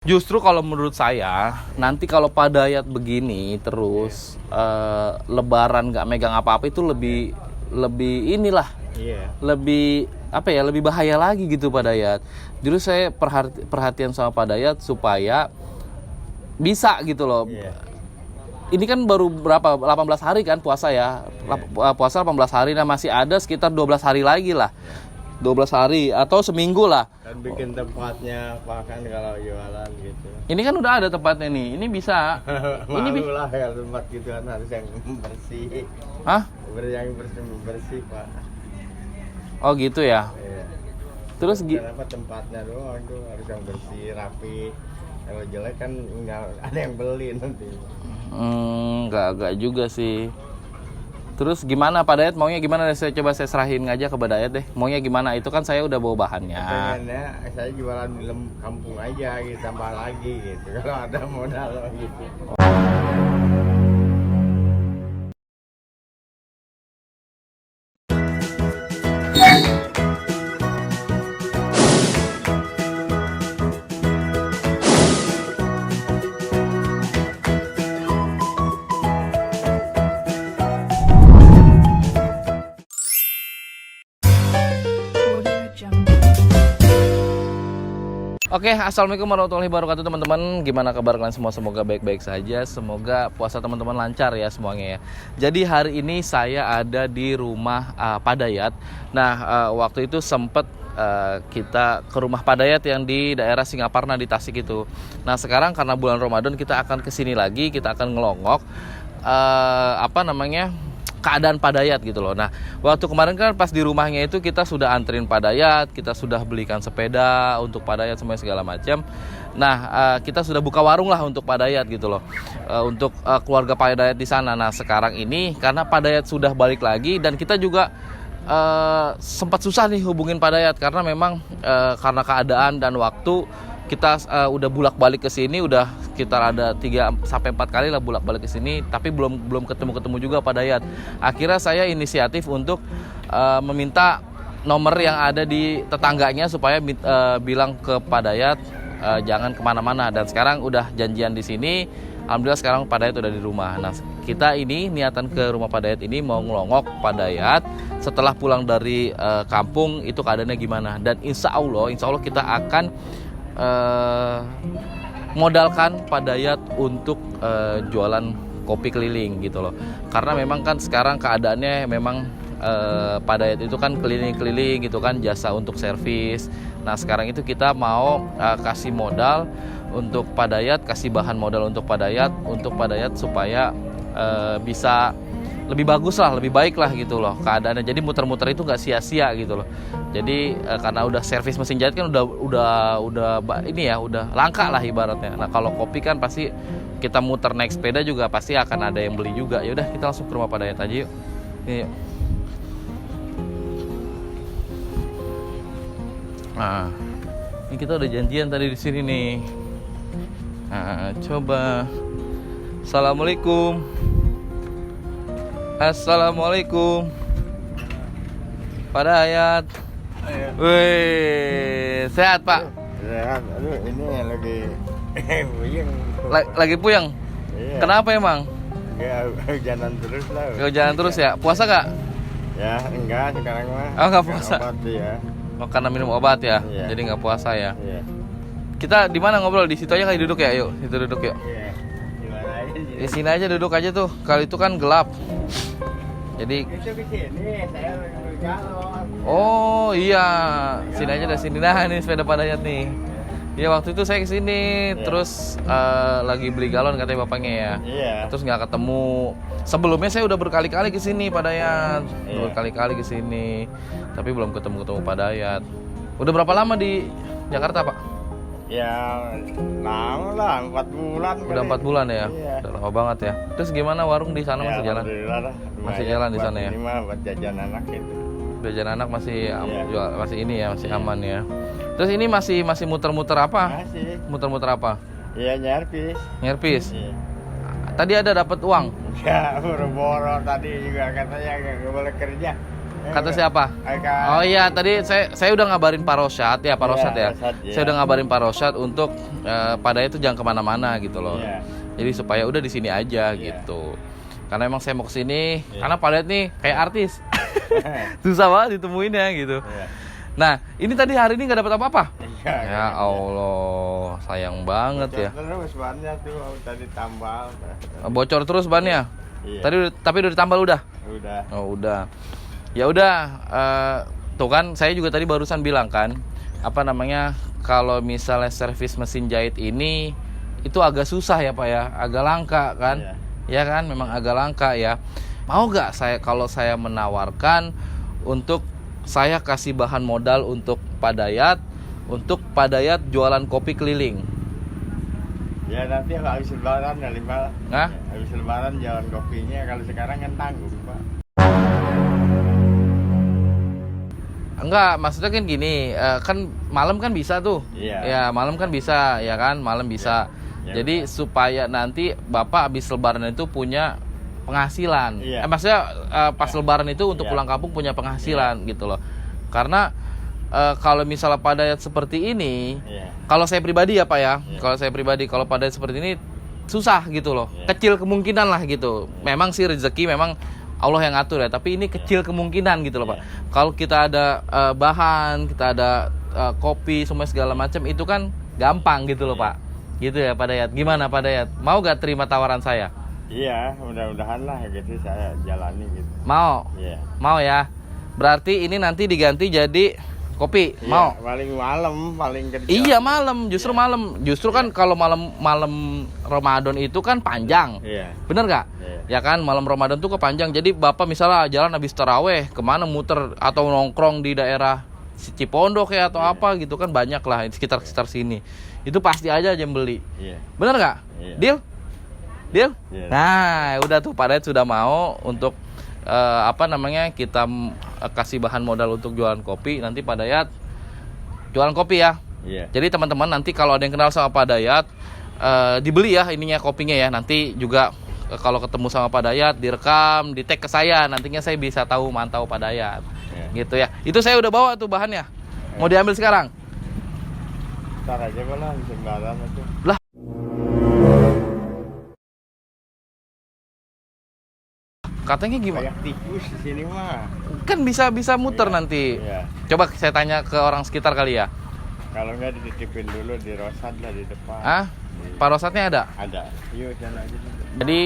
Justru kalau menurut saya, nanti kalau Padayat begini terus Lebaran nggak megang apa-apa itu lebih inilah, lebih apa ya, lebih bahaya lagi gitu Padayat. Jadi saya perhatian sama Padayat supaya bisa gitu loh. Ini kan baru berapa 18 hari kan puasa ya, puasa 18 hari, nah masih ada sekitar 12 hari lagi lah. 12 hari atau seminggu lah. Dan bikin tempatnya apa kan kalau jualan gitu. Ini kan udah ada tempatnya nih. Ini bisa. Malu lah ya tempat gitu kan harus yang bersih. Hah? Yang bersih Pak. Oh gitu ya. Iya. Terus Kenapa tempatnya doang tuh harus yang bersih, rapi. Kalau jelek kan nggak ada yang beli nanti. Enggak juga sih. Terus gimana Pak Dayat, maunya gimana? Saya coba saya serahin aja ke Pak Dayat deh. Maunya gimana? Itu kan saya udah bawa bahannya. Pengennya saya jualan di kampung aja gitu, tambah lagi gitu. Kalau ada modal gitu. Oke, assalamualaikum warahmatullahi wabarakatuh teman-teman. Gimana kabar kalian semua? Semoga baik-baik saja. Semoga puasa teman-teman lancar ya semuanya ya. Jadi hari ini saya ada di rumah Padayat. Nah, waktu itu sempat kita ke rumah Padayat yang di daerah Singaparna di Tasik itu. Nah, sekarang karena bulan Ramadan kita akan kesini lagi, kita akan ngelongok keadaan Padayat gitu loh. Nah, waktu kemarin kan pas di rumahnya itu kita sudah anterin Padayat, kita sudah belikan sepeda untuk Padayat semuanya segala macam. Nah, kita sudah buka warung lah untuk Padayat gitu loh, untuk keluarga Padayat di sana. Nah, sekarang ini karena Padayat sudah balik lagi dan kita juga sempat susah nih hubungin Padayat karena memang karena keadaan dan waktu kita udah bulak-balik ke sini, udah sekitar ada 3 sampai 4 kali lah bulak-balik ke sini, tapi belum ketemu juga Padayat. Akhirnya saya inisiatif untuk meminta nomor yang ada di tetangganya supaya bilang ke Padayat jangan kemana-mana. Dan sekarang udah janjian di sini. Alhamdulillah sekarang Padayat udah di rumah. Nah, kita ini niatan ke rumah Padayat ini mau ngelongok Padayat setelah pulang dari kampung itu keadaannya gimana. Dan insya Allah kita akan modalkan Padayat untuk jualan kopi keliling gitu loh. Karena memang kan sekarang keadaannya memang Padayat itu kan keliling-keliling gitu kan, jasa untuk servis. Nah, sekarang itu kita mau kasih modal untuk Padayat, kasih bahan modal untuk Padayat supaya bisa lebih bagus lah, lebih baik lah gitu loh keadaannya. Jadi muter-muter itu nggak sia-sia gitu loh. Jadi karena udah servis mesin jahit kan udah ini ya, udah langka lah ibaratnya. Nah, kalau kopi kan pasti kita muter naik sepeda juga pasti akan ada yang beli juga. Ya udah kita langsung ke rumah Padayat aja yuk. Ini yuk. Nah, ini kita udah janjian tadi di sini nih. Nah, coba. Assalamualaikum Padayat. Wih, sehat Pak? Sehat. Aduh, ini lagi puyeng. Lagi puyeng? Iya. Kenapa emang? Ya, hujanan terus lah. Hujanan terus ya? Puasa gak? Ya, enggak sekarang mah. Oh, enggak puasa. Obat ya. Oh, karena minum obat ya? Iya. Jadi nggak puasa ya? Iya. Kita di mana ngobrol? Di situ aja kali duduk ya? Yuk, situ duduk yuk. Iya. Gimana aja sih? Di sini aja duduk aja tuh. Kali itu kan gelap. Jadi Itu ke sini, saya berjalan. oh iya, sini aja dari sini. Nah, ini sepeda Padayat nih. Ya waktu itu saya kesini, terus lagi beli galon katanya bapaknya ya. Iya. Terus nggak ketemu. Sebelumnya saya udah berkali-kali kesini Padayat, Iya. berkali-kali kesini, tapi belum ketemu Padayat. Udah berapa lama di Jakarta Pak? Ya, lama lah, 4 bulan. Udah 4 bulan ya? Iya. Udah lama banget ya. Terus gimana warung di sana masih jalan? Alhamdulillah lah. Masih jalan di sana ya? Ini mah buat jajan anak itu. Jajan anak masih Iya. masih ini ya, masih aman ya. Terus ini masih muter-muter apa? Masih. Muter-muter apa? Iya, nyerpis. Nyerpis. Iya. Tadi ada dapat uang. Ya, boro-boro tadi juga katanya nggak boleh kerja. Kata siapa? Eka. Oh iya, tadi saya udah ngabarin Pak Rosyad ya, Pak Rosyad ya. Rosyad, iya. Saya udah ngabarin Pak Rosyad untuk Pak Dayat itu jangan kemana-mana gitu loh. Iya. Jadi supaya udah di sini aja Iya. gitu. Karena emang saya mau kesini, Iya. karena Pak Dayat nih kayak artis. Susah banget ditemuinnya gitu. Iya. Nah, ini tadi hari ini nggak dapat apa-apa. Iya, Ya Allah, sayang banget ya. Terus bannya tuh tadi tambal. Bocor terus bannya. Iya. Tapi udah ditambal udah. Udah. Oh, udah. Ya udah, tuh kan saya juga tadi barusan bilang kan, apa namanya, kalau misalnya servis mesin jahit ini itu agak susah ya Pak ya, agak langka kan? Ya kan, memang agak langka ya. Mau gak kalau saya menawarkan untuk saya kasih bahan modal untuk Pak Dayat, untuk Pak Dayat jualan kopi keliling? Ya nanti kalau habis lebaran ya Pak. Hah? Habis lebaran jalan kopinya, kalau sekarang kan tanggung Pak. Enggak, maksudnya kan gini, kan malam kan bisa tuh. Iya. Ya, malam kan bisa, ya kan, malam bisa. Ya, Jadi supaya nanti Bapak habis lebaran itu punya penghasilan. Iya. Maksudnya pas lebaran itu untuk Iya. pulang kampung punya penghasilan gitu loh. Karena kalau misalnya Pak Dayat seperti ini, Iya. kalau saya pribadi ya Pak ya, Iya. kalau saya pribadi kalau Pak Dayat seperti ini susah gitu loh. Iya. Kecil kemungkinan lah gitu. Memang sih rezeki memang Allah yang ngatur ya, tapi ini kecil kemungkinan gitu loh Pak. Kalau kita ada bahan, kita ada kopi, semua segala macam itu kan gampang gitu loh Pak. Gitu ya Pak Dayat. Gimana Pak Dayat? Mau gak terima tawaran saya? Iya, mudah-mudahan lah gitu saya jalani gitu. Mau? Iya. Mau ya? Berarti ini nanti diganti jadi kopi. Iya, Mau? paling malam, paling kerja. Iya malam, justru malam. Justru kan kalau malam Ramadan itu kan panjang. Iya. Bener nggak? Iya. Ya kan malam Ramadan tuh kepanjang. Jadi Bapak misalnya jalan habis taraweh, kemana muter atau nongkrong di daerah Cipondok ya atau apa gitu kan banyak lah sekitar sini. Itu pasti aja yang beli. Iya. Bener nggak? Iya. Deal? Deal? Iya. Nah, udah tuh Pak Dayat sudah mau untuk apa namanya kita kasih bahan modal untuk jualan kopi. Nanti Pak Dayat jualan kopi ya. Iya. Jadi teman-teman nanti kalau ada yang kenal sama Pak Dayat dibeli ya ininya kopinya ya. Nanti juga kalau ketemu sama Pak Dayat direkam, di tag ke saya. Nantinya saya bisa tahu mantau Pak Dayat. Iya. Gitu ya. Itu saya udah bawa tuh bahannya. Mau diambil sekarang? Ntar aja kalau habis lebaran itu. Lah. Katanya gimana? Kayak tikus di sini mah. Kan bisa muter Iya. nanti. Iya. Coba saya tanya ke orang sekitar kali ya. Kalau nggak dititipin dulu di Rosad lah di depan. Ah, Pak Rosatnya ada. Ada. Yuk jalan aja. Jadi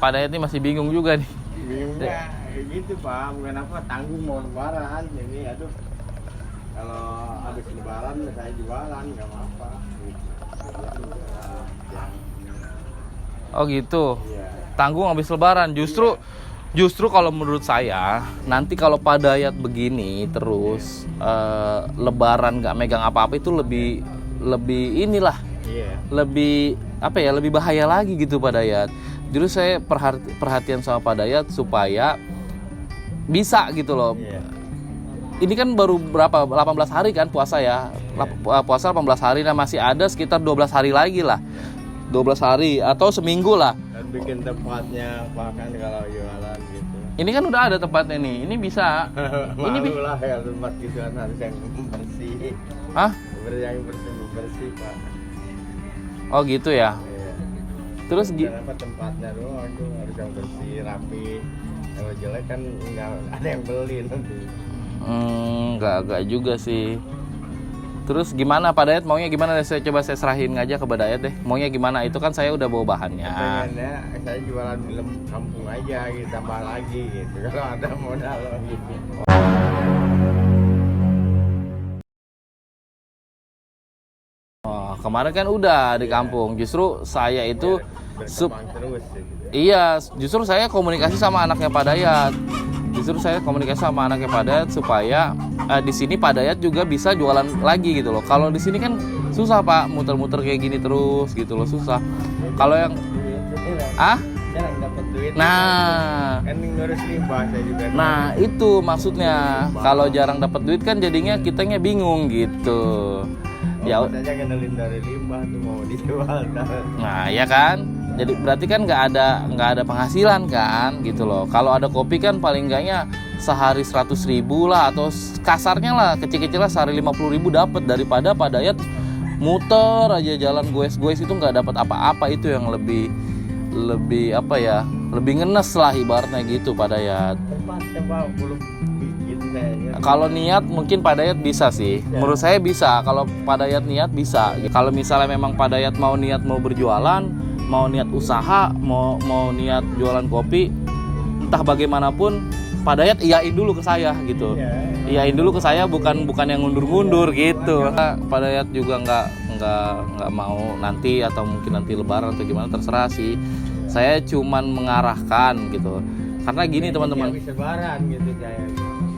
Pak Dayat ini masih bingung juga nih. Bingung nggak? Kayak gitu Pak. Bukan apa tanggung mau lebaran. Jadi aduh. Kalau habis lebaran saya jualan nggak apa-apa. Oh gitu. Iya. Tanggung habis lebaran. Justru kalau menurut saya nanti kalau Pak Dayat begini terus lebaran nggak megang apa-apa itu lebih inilah. Iya. Lebih apa ya, lebih bahaya lagi gitu Pak Dayat. Jadi saya perhatian sama Pak Dayat supaya bisa gitu loh. Iya. Ini kan baru berapa 18 hari kan puasa ya. Puasa 18 hari, nah masih ada sekitar 12 hari lagi lah. 12 hari atau seminggu lah. Dan bikin tempatnya bahkan kalau jualan gitu. Ini kan udah ada tempatnya nih. Ini bisa. Malu lah ya tempat gitu kan harus yang bersih. Hah? Yang bersih Pak. Oh gitu ya. Iya. Terus Kenapa tempatnya doang tuh harus yang bersih, rapi. Kalau jelek kan nggak ada yang beli nanti. Enggak juga sih. Terus gimana Pak Dayat maunya gimana? Saya coba saya serahin aja ke Pak Dayat deh. Maunya gimana? Itu kan saya udah bawa bahannya. Pengennya saya jualan di kampung aja gitu, tambah lagi gitu. Kalau ada modal gitu. Oh, kemarin kan udah di kampung. Justru saya itu Berkembang terus gitu. iya, justru saya komunikasi sama anaknya Pak Dayat. Justru saya komunikasi sama anaknya Pak Dayat supaya di sini Pak Dayat juga bisa jualan lagi gitu loh. Kalau di sini kan susah Pak, muter-muter kayak gini terus gitu loh, susah. Kalau yang Jarang dapat duit. nah, Kan ngurus limbah saya juga. nah itu maksudnya. Kalau jarang dapat duit kan jadinya kitanya bingung gitu. Ya, saja kenalin dari limbah tuh mau dijual. nah ya kan. Jadi berarti kan nggak ada penghasilan kan gitu loh. Kalau ada kopi kan paling enggaknya sehari 100.000 lah, atau kasarnya lah kecil-kecil lah sehari 50.000 dapat, daripada Pak Dayat muter aja jalan goes-goes itu nggak dapat apa-apa. Itu yang lebih apa ya, lebih ngenes lah ibaratnya gitu Pak Dayat. Coba belum bikin saya. Kalau niat mungkin Pak Dayat bisa sih. Menurut saya bisa. Kalau Pak Dayat niat bisa. Kalau misalnya memang Pak Dayat mau niat mau berjualan, mau niat usaha, mau niat jualan kopi, entah bagaimanapun Pak Dayat iyain dulu ke saya gitu. Iyain dulu ke saya, bukan yang ngundur-ngundur gitu. Pak Dayat juga nggak mau nanti, atau mungkin nanti Lebaran atau gimana, terserah sih. Saya cuman mengarahkan gitu. Karena gini teman-teman. Habis Lebaran gitu saya.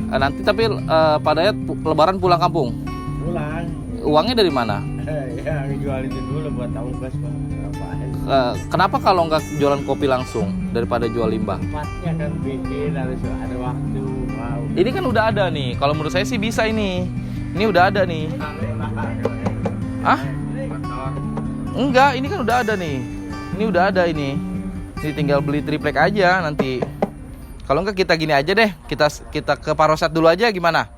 Nanti tapi Pak Dayat Lebaran pulang kampung. Pulang. Uangnya dari mana? Ya jual itu dulu buat ongkos apaan. Kenapa kalau nggak jualan kopi langsung daripada jual limbah? Tempatnya kan bikin harus ada waktu. Wow. Ini kan udah ada nih. Kalau menurut saya sih bisa ini. Ini udah ada nih. Ah? Enggak, ini kan udah ada nih. Ini udah ada ini. Ini tinggal beli triplek aja nanti. Kalau enggak kita gini aja deh. Kita ke Parosat dulu aja gimana?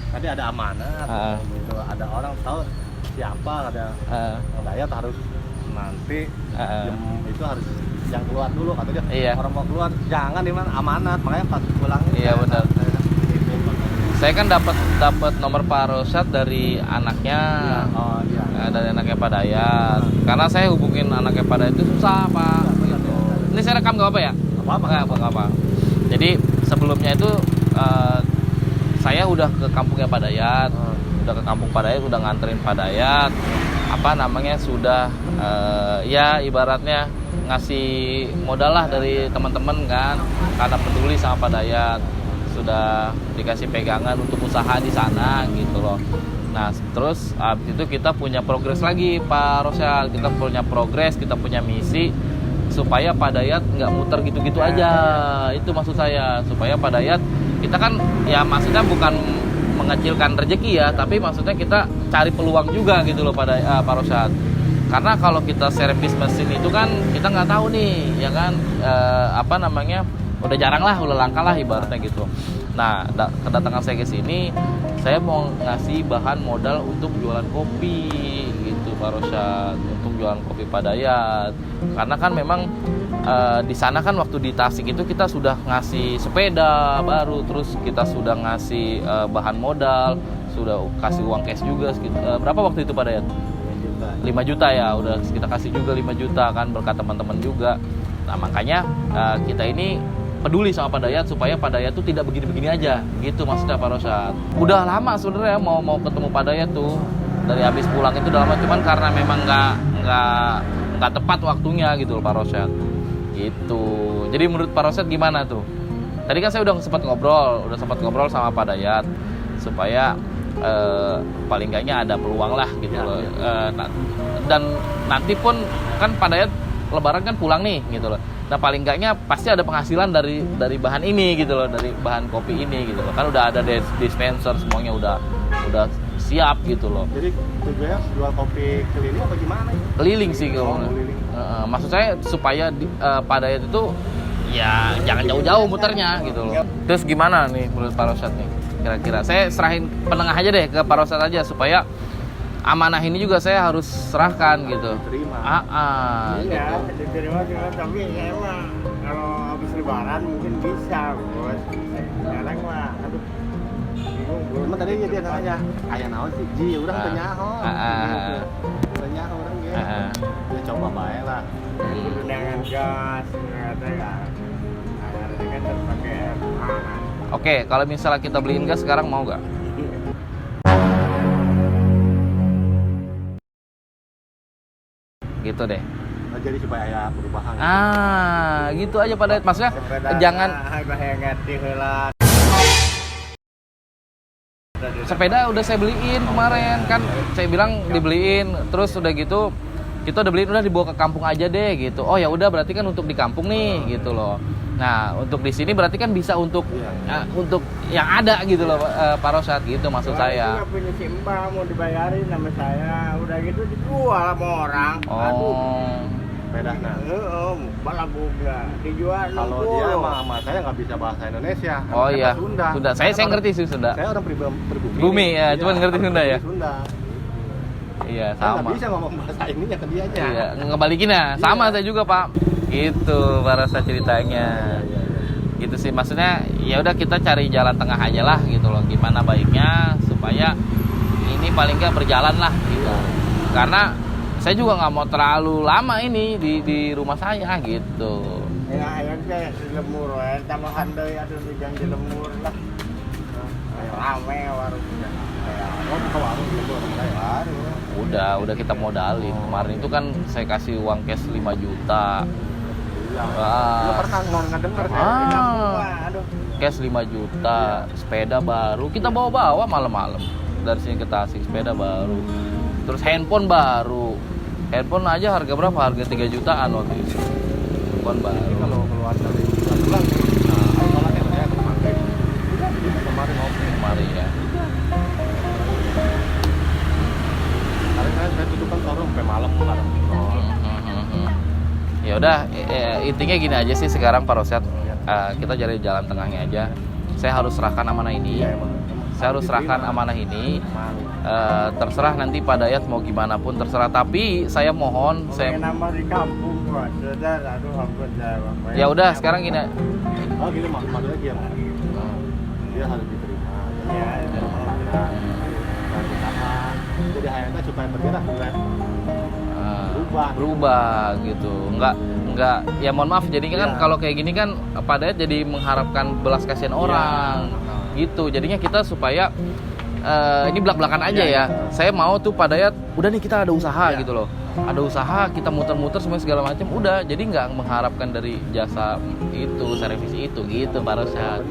Tadi ada amanah gitu. Ada orang tahu siapa, ada Dayat harus nanti jam itu harus yang keluar dulu kata dia. Iya. Orang mau keluar jangan di mana amanat, makanya pas pulang. Iya benar. Saya kan dapat nomor Parosat dari anaknya. Oh iya. Dari anaknya Pak Dayat. Karena saya hubungin anaknya Pak Dayat itu susah, Pak. Gitu. Ini saya rekam nggak apa ya? Nggak apa. Jadi sebelumnya itu saya udah ke kampungnya Pak Dayat, udah ke kampung Pak Dayat, udah nganterin Pak Dayat. Sudah ya ibaratnya ngasih modal lah dari teman-teman kan, karena peduli sama Pak Dayat. Sudah dikasih pegangan untuk usaha di sana gitu loh. Nah terus abis itu kita punya progres lagi Pak Rosyal, kita punya progres, kita punya misi supaya Pak Dayat nggak muter gitu-gitu aja. Itu maksud saya, supaya Pak Dayat, kita kan ya maksudnya bukan mengecilkan rezeki ya, tapi maksudnya kita cari peluang juga gitu loh Pak Rosyal. Karena kalau kita servis mesin itu kan kita nggak tahu nih ya kan, udah jarang lah, udah langka lah ibaratnya gitu. Nah, kedatangan saya ke sini, saya mau ngasih bahan modal untuk jualan kopi gitu Pak Rosyad, untuk jualan kopi Pak Dayat. Karena kan memang di sana kan waktu di Tasik itu kita sudah ngasih sepeda baru, terus kita sudah ngasih bahan modal, sudah kasih uang cash juga berapa waktu itu Pak Dayat? 5 juta ya, udah kita kasih juga 5 juta kan berkat teman-teman juga. Nah, makanya kita ini peduli sama Pak Dayat supaya Pak Dayat tuh tidak begini-begini aja gitu maksudnya Pak Rosyad. Udah lama sebenarnya mau ketemu Pak Dayat tuh, dari habis pulang itu udah lama, cuman karena memang nggak tepat waktunya gitu loh Pak Rosyad gitu. Jadi menurut Pak Rosyad gimana tuh? Tadi kan saya udah sempat ngobrol sama Pak Dayat supaya paling enggaknya ada peluang lah gitu loh. Dan nanti pun kan Pak Dayat Lebaran kan pulang nih gitu loh. Nah paling enggaknya pasti ada penghasilan dari bahan ini gitu loh, dari bahan kopi ini gitu loh. Kan udah ada dispenser, semuanya udah siap gitu loh. Jadi tujuannya jual kopi keliling apa gimana? Keliling sih kalau. Maksud saya supaya Pak Dayat itu ya jangan jauh-jauh muternya gitu loh. Terus gimana nih menurut Pak Rosyad nih? Kira-kira saya serahin penengah aja deh ke Pak Rosyad aja supaya amanah ini juga saya harus serahkan gitu. Diterima. Gitu. Diterima tapi ya emang kalau habis Lebaran mungkin bisa bos. Sekarang mah aduh bingung. Cuma tadi dia nanya aya naon sih? Ji urang teu nyaho. Teu nyaho urang ge. Ya coba bae lah. Dengan gas katanya. Ada kan pakai pangan. Oke, kalau misalnya kita beliin gas sekarang mau nggak? Gitu deh. Jadi supaya ada perubahan. Gitu aja Pak Dayat. Maksudnya jangan sepeda udah saya beliin kemarin kan, saya bilang dibeliin, terus udah gitu kita udah beliin, udah dibawa ke kampung aja deh gitu. Oh ya udah berarti kan untuk di kampung nih gitu loh. Nah untuk di sini berarti kan bisa untuk untuk yang ada gitu loh Pak Rosyad gitu maksud saya. Nggak punya simpang mau dibayarin sama saya, udah gitu dijual sama orang. Aduh. sepeda. Nah, balabugna dijual. Kalau dia sama saya nggak bisa bahasa Indonesia. Oh iya. Sunda. Sunda. Saya ngerti sih Sunda. Saya orang pribumi. Bumi ya, cuma ngerti Sunda ya. Sunda. Iya, Saya nggak sama. bisa ngomong bahasa ininya ke dia aja. Iya, ngebalikin ya. Sama saya juga, Pak. Itu rasa ceritanya. Gitu sih, maksudnya ya udah kita cari jalan tengah aja lah gitu loh. Gimana baiknya supaya ini paling nggak berjalan lah gitu. Karena saya juga nggak mau terlalu lama ini di rumah saya gitu. Ya, yang saya di lemur, tambahan deui atuh di lemur lah. Rame warungnya. Buka warung di lemur baru. Udah kita modalin. Kemarin itu kan saya kasih uang cash 5 juta. Lu pernah ngedenger saya aduh. Cash 5 juta, sepeda baru. Kita bawa-bawa malam-malam. Dari sini ke Tasik, sepeda baru. Terus handphone baru. Handphone aja harga berapa? Harga 3 jutaan waktu itu. Handphone baru. Kalau keluar dari bulan, kalau saya kemarin Kemarin ya. Karena saya tutup kan showroom sampai malam kemarin. Ya udah, intinya gini aja sih sekarang Pak Rosyad. Kita cari jalan tengahnya aja. Saya harus serahkan amanah ini. Saya harus serahkan amanah ini. Terserah nanti Pak Dayat mau gimana pun terserah. Tapi saya mohon, saya nama di kampung Pak. Aduh ampun saya. Ya udah, sekarang gini. Oh gini maksudnya lagi ya. Dia harus diterima. Ya, jadi hayatnya supaya bergerak berubah gitu. Enggak ya mohon maaf, jadi kan kalau kayak gini kan Pak Dayat jadi mengharapkan belas kasihan orang gitu. Jadinya kita supaya ini belak-belakan aja ya. Saya mau tuh Pak Dayat, udah nih kita ada usaha gitu loh. Ada usaha, kita muter-muter semua segala macam. Udah, jadi nggak mengharapkan dari jasa itu, servis itu gitu Pak Rosyad.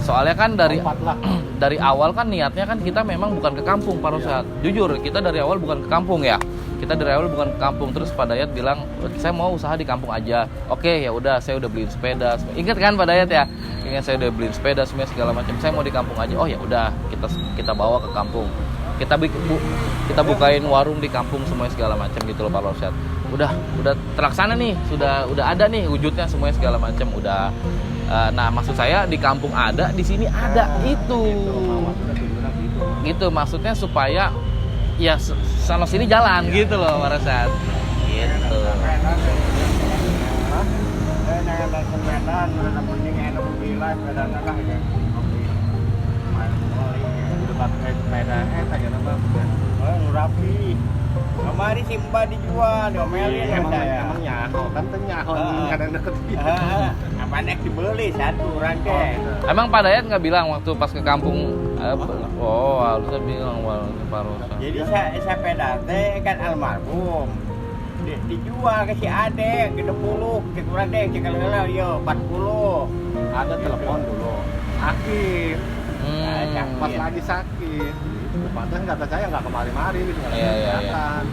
Soalnya kan dari awal kan niatnya kan kita memang bukan ke kampung Pak Rosyad. Jujur, kita dari awal bukan ke kampung ya. Kita dari awal bukan ke kampung. Terus Pak Dayat bilang, saya mau usaha di kampung aja. Oke, ya udah, saya udah beliin sepeda. Ingat kan Pak Dayat ya? Ingat saya udah beliin sepeda semua segala macam. Saya mau di kampung aja. Oh ya udah, kita bawa ke kampung. Kita bukain warung di kampung semua segala macam gitu loh Pak Rosyad. Udah terlaksana nih, udah ada nih wujudnya semuanya segala macam udah. Nah maksud saya di kampung ada, di sini ada itu. Gitu maksudnya supaya ya sana sini jalan gitu loh Pak Rosyad. Gitu. Rapi. Kemari Simba dijual, diomelin emang nyaho kan tuh nyaho kadang deket apa nek dibeli satu rangke. Emang Pak Dayat nggak bilang waktu pas ke kampung harusnya bilang Pak Rosyad. Jadi sepeda teh kan almarhum dijual ke si Ade ke 20 ke kurang deh cek kalau yo 40 ada telepon dulu sakit pas lagi sakit padahal kata saya nggak kemari-mari gitu nggak kelihatan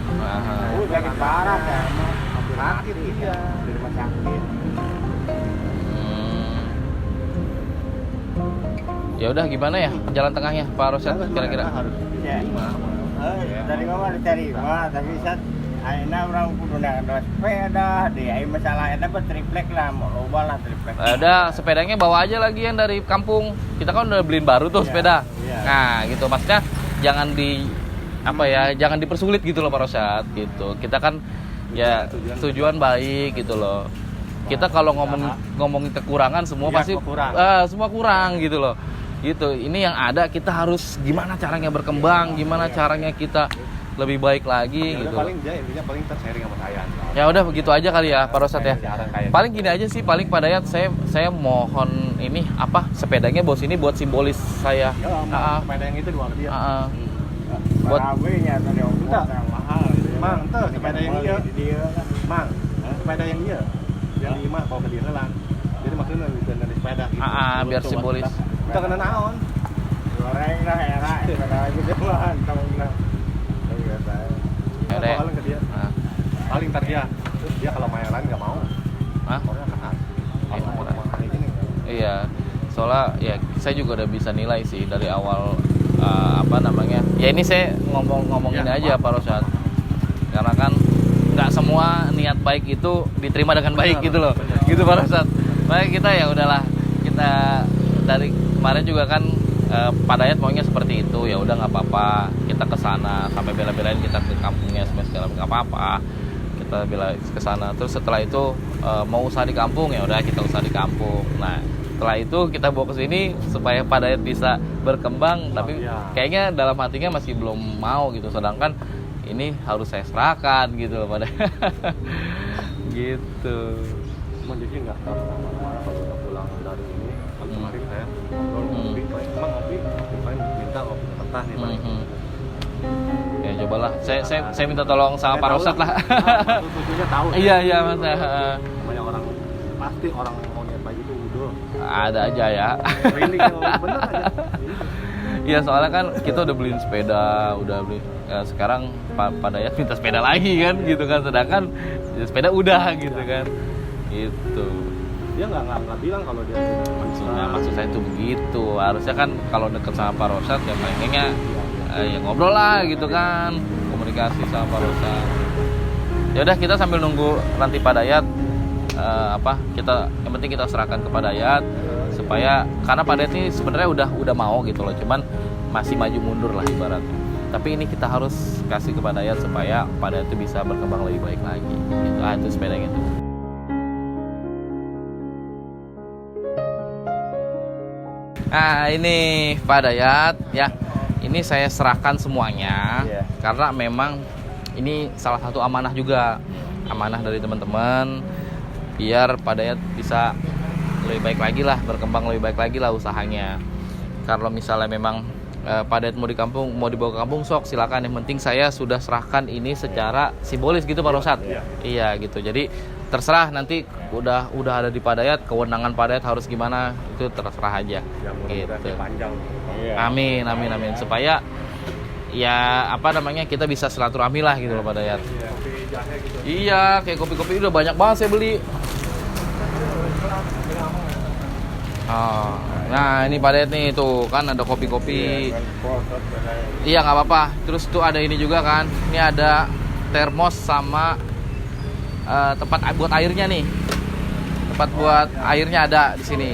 sakit parah ya hampir sakit iya di rumah sakit. Ya udah gimana ya jalan tengahnya Pak Rosyad kira-kira? Dari mama dicari tapi saat akhirnya orang kudu ada sepeda deh masalah ada triplek lah mau loba lah triplek. Ada sepedanya bawa aja lagi yang dari kampung. Kita kan udah beliin baru tuh sepeda. Nah gitu maksudnya jangan jangan dipersulit gitu loh Pak Rosyad gitu. Kita kan ya tujuan baik gitu loh. Kita kalau ngomongin kekurangan semua pasti semua kurang gitu loh. Gitu. Ini yang ada kita harus gimana caranya berkembang, gimana caranya kita lebih baik lagi gitu. Intinya paling sharing sama saya. Ya udah begitu aja kali ya Pak Rosyad ya. Paling gini aja sih, paling Pak Dayat saya mohon ini sepedanya bawa sini buat simbolis saya. Sepeda yang itu dua dia. Buat nya tadi mahal. Mang, tuh sepeda yang dia. Mang, sepeda yang dia. Yang di imah bawa ke dia lah. Jadi maksudnya dari sepeda gitu. Biar simbolis. Kita kena naon? Goreng lah era sepeda gitu mah tong. Paling ke dia. Paling ntar dia kalau main lain nggak mau. Orangnya keras. Iya. Soalnya ya saya juga udah bisa nilai sih dari awal Ya ini saya ngomongin aja Pak Rosyad. karena kan nggak semua niat baik itu diterima dengan baik gitu loh, gitu Pak Rosat. Makanya kita ya udahlah, kita dari kemarin juga kan Pak Dayat maunya seperti itu, ya udah nggak apa-apa, kita ke sana sampai bela-belain kita ke kampungnya segala nggak apa-apa, kita bela ke sana. Terus setelah itu mau usaha di kampung, ya udah kita usaha di kampung. Nah setelah itu kita bawa ke sini supaya Pak Dayat bisa berkembang, tapi kayaknya dalam hatinya masih belum mau gitu, sedangkan ini harus saya serahkan gitu loh pada gitu. Cuman dia sih nggak tahu kemana-mana kalau udah pulang dari ini. Kan kemarin saya ngopi, emang ngopi paling minta ngopi mentah nih paling. Ya cobalah, saya minta tolong sama Pak Rosat lah. Tentunya tahu. Iya Mas. Namanya orang pasti orang mau niat baik itu udah. Ada aja ya. Ini bener aja. Iya soalnya kan kita udah beliin sepeda, udah beli sekarang Pak Dayat minta sepeda lagi kan gitu kan, sedangkan ya, sepeda udah gitu kan. Gitu. Dia nggak bilang kalau dia Maksud saya itu begitu. Harusnya kan kalau deket sama Pak Rosat ya palingnya ya ngobrol lah gitu kan, komunikasi sama Pak Rosat. Ya udah kita sambil nunggu nanti Pak Dayat kita yang penting kita serahkan ke Pak Dayat supaya karena Pak Dayat ini sebenarnya udah mau gitu loh, cuman masih maju mundur lah ibaratnya. Tapi ini kita harus kasih ke Pak Dayat supaya Pak Dayat itu bisa berkembang lebih baik lagi. Gitu. Itu sepedanya itu. Nah ini Pak Dayat ya, ini saya serahkan semuanya karena memang ini salah satu amanah juga, amanah dari teman-teman biar Pak Dayat bisa lebih baik lagi lah, berkembang lebih baik lagi lah usahanya. Kalau misalnya memang Pak Dayat mau di kampung, mau dibawa ke kampung sok silakan, yang penting saya sudah serahkan ini secara simbolis gitu Pak Rosat. Iya gitu, jadi terserah nanti udah ada di Pak Dayat, kewenangan Pak Dayat harus gimana itu terserah aja. Ya, gitu. Panjang. Amin supaya ya kita bisa silaturahmi lah gitu loh Pak Dayat. Iya kayak kopi-kopi udah banyak banget saya beli. Nah ini Pak Dayat nih tuh kan ada kopi-kopi. Iya nggak apa-apa. Terus tuh ada ini juga kan, ini ada termos sama tempat buat airnya nih. Tempat buat airnya ada di sini.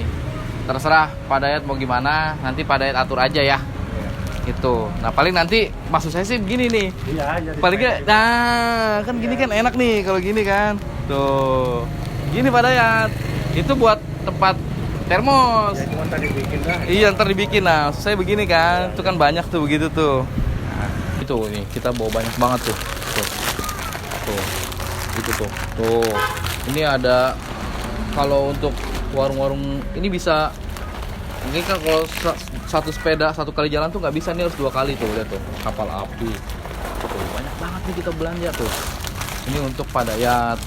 Terserah Pak Dayat mau gimana, nanti Pak Dayat atur aja ya. Gitu. Nah, paling nanti maksud saya sih begini nih. Iya, paling kan gini kan enak nih kalau gini kan. Tuh. Gini Pak Dayat. Itu buat tempat termos. Ya, cuma tadi bikin lah. Iya, ntar dibikin. Nah, maksud saya begini kan. Itu kan banyak tuh begitu tuh. Nah, itu nih kita bawa banyak banget tuh. Tuh. Gitu tuh. Ini ada kalau untuk warung-warung ini bisa, mungkin kan kalau satu sepeda satu kali jalan tuh nggak bisa, nih harus 2 kali tuh. Lihat tuh kapal api tuh, banyak banget nih kita belanja tuh. Ini untuk Pak Dayat,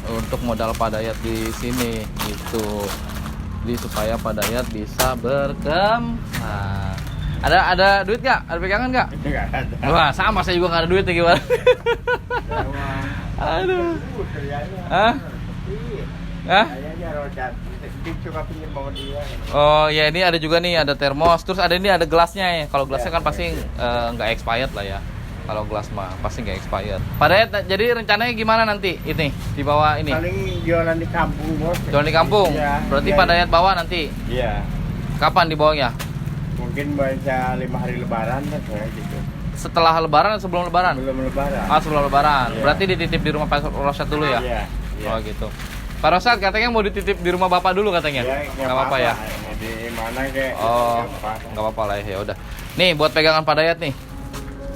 untuk modal Pak Dayat di sini gitu, jadi supaya Pak Dayat bisa berkembang. Nah, ada duit nggak? Ada pegangan nggak? Nggak ada. Wah sama, saya juga nggak ada duit ya gimana? Aduh. Kayaknya Rojat coba pinjam bawa dia. Oh ya, ini ada juga nih, ada termos. Terus ada ini ada gelasnya ya. Kalau gelasnya kan pasti nggak expired lah ya. Kalau gelas mah pasti nggak expired. Pak Dayat, jadi rencananya gimana nanti ini dibawa ini? Paling jualan di kampung bos. Jualan di kampung. Ya, Berarti ya. Pak Dayat bawa nanti. Iya. Kapan dibawanya? Mungkin baca 5 hari Lebaran kan kayak gitu. Setelah Lebaran atau sebelum Lebaran? Belum Lebaran. Sebelum Lebaran. Iya. Berarti dititip di rumah Pak Rosat dulu ya? Iya. Oh gitu. Pak Rosat katanya mau dititip di rumah Bapak dulu katanya. Iya, Nggak apa-apa ya? Di mana kayak? Oh, nggak apa-apa lah ya udah. Nih buat pegangan Pak Dayat nih.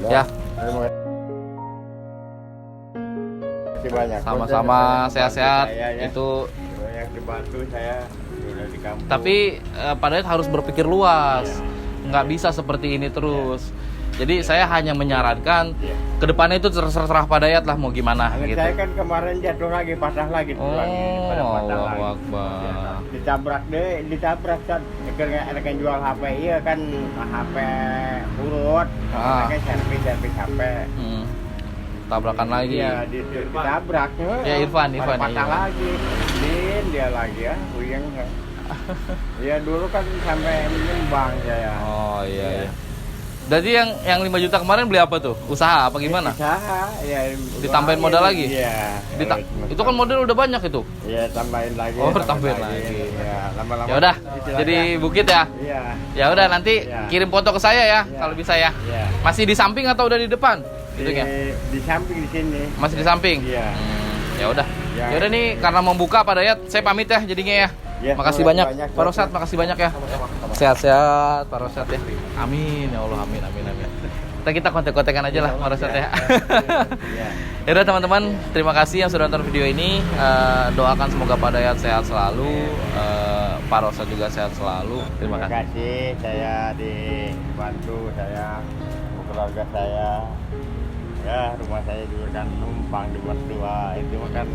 Ya. Terima banyak. Sama-sama sehat-sehat. Ya. Itu banyak dibantu saya udah di kampung. tapi Pak Dayat harus berpikir luas. Nggak bisa seperti ini terus. Jadi saya hanya menyarankan ke depannya itu terserah Pak Dayat lah mau gimana Anak gitu. saya kan kemarin jatuh lagi, patah lagi tulang ini, pada patah Allahu lagi. Akbar. Ditabrak saat akhirnya jual HP, iya kan HP urut, anaknya servis HP. Tabrakan lagi. Iya, ditabraknya. Ya, Irfan, patah iya. lagi. Dia lagi ya, uyang. Iya dulu kan sampai menyumbang saya. Oh iya. Jadi yang 5 juta kemarin beli apa tuh? Usaha apa gimana? Usaha, ya. Ditambahin modal lagi? Iya. Itu kan modal udah banyak itu. Iya, tambahin lagi. Oh, tambahin lagi. Ya, lama-lama. Ya udah, jadi bukit ya. Iya. Ya udah nanti Iya. kirim foto ke saya ya, Iya. kalau bisa ya. Iya. Masih di samping atau udah di depan? Di, Gitu ya. di samping di sini. Masih di samping. Iya. Ya udah. Ya. Ya udah nih karena mau buka Pak Dayat, saya pamit ya jadinya ya. Ya, Makasih banyak, banyak, banyak. Pak Rosat, makasih banyak ya. Sehat-sehat, Pak Rosat ya. Amin ya Allah, amin. Kita kontek-kontekan aja lah, Pak Rosat ya. Iya. Ya udah teman-teman, terima kasih yang sudah nonton video ini. Doakan semoga Pak Dayat sehat selalu, Pak Rosat juga sehat selalu. Terima kasih. Saya dibantu, saya keluarga saya. Ya, rumah saya juga kan numpang di mertua. Itu kan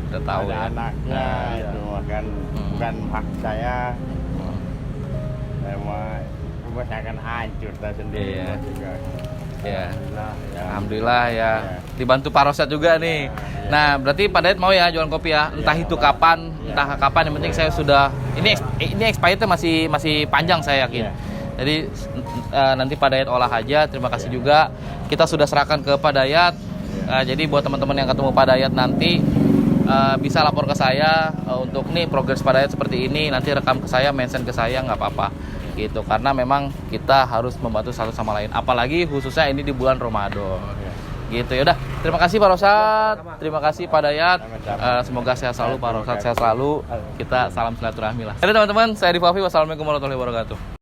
Udah tahu ada ya. anaknya, itu kan bukan hak saya. Saya rumah saya akan hancur saya sendiri. Iya. Juga. Ya. Ya. Alhamdulillah ya. Ya. Dibantu Pak Rosat juga nih. Ya. Nah, berarti Pak Dayat mau ya jualan kopi ya. Entah Ya, itu Pak. kapan, entah kapan, yang penting saya sudah ini expirednya masih panjang saya yakin. Ya. Jadi nanti Pak Dayat olah aja. Terima kasih juga. Kita sudah serahkan ke Pak Dayat. Jadi buat teman-teman yang ketemu Pak Dayat nanti bisa lapor ke saya untuk nih progres Pak Dayat seperti ini. Nanti rekam ke saya, mention ke saya, nggak apa-apa gitu. Karena memang kita harus membantu satu sama lain. Apalagi khususnya ini di bulan Ramadan. Gitu ya udah. Terima kasih Pak Rosat. Terima kasih Pak Dayat. Semoga sehat selalu Pak Rosat, sehat selalu. Kita salam silaturahmi lah. Jadi teman-teman, saya Div Afi. Wassalamualaikum warahmatullahi wabarakatuh.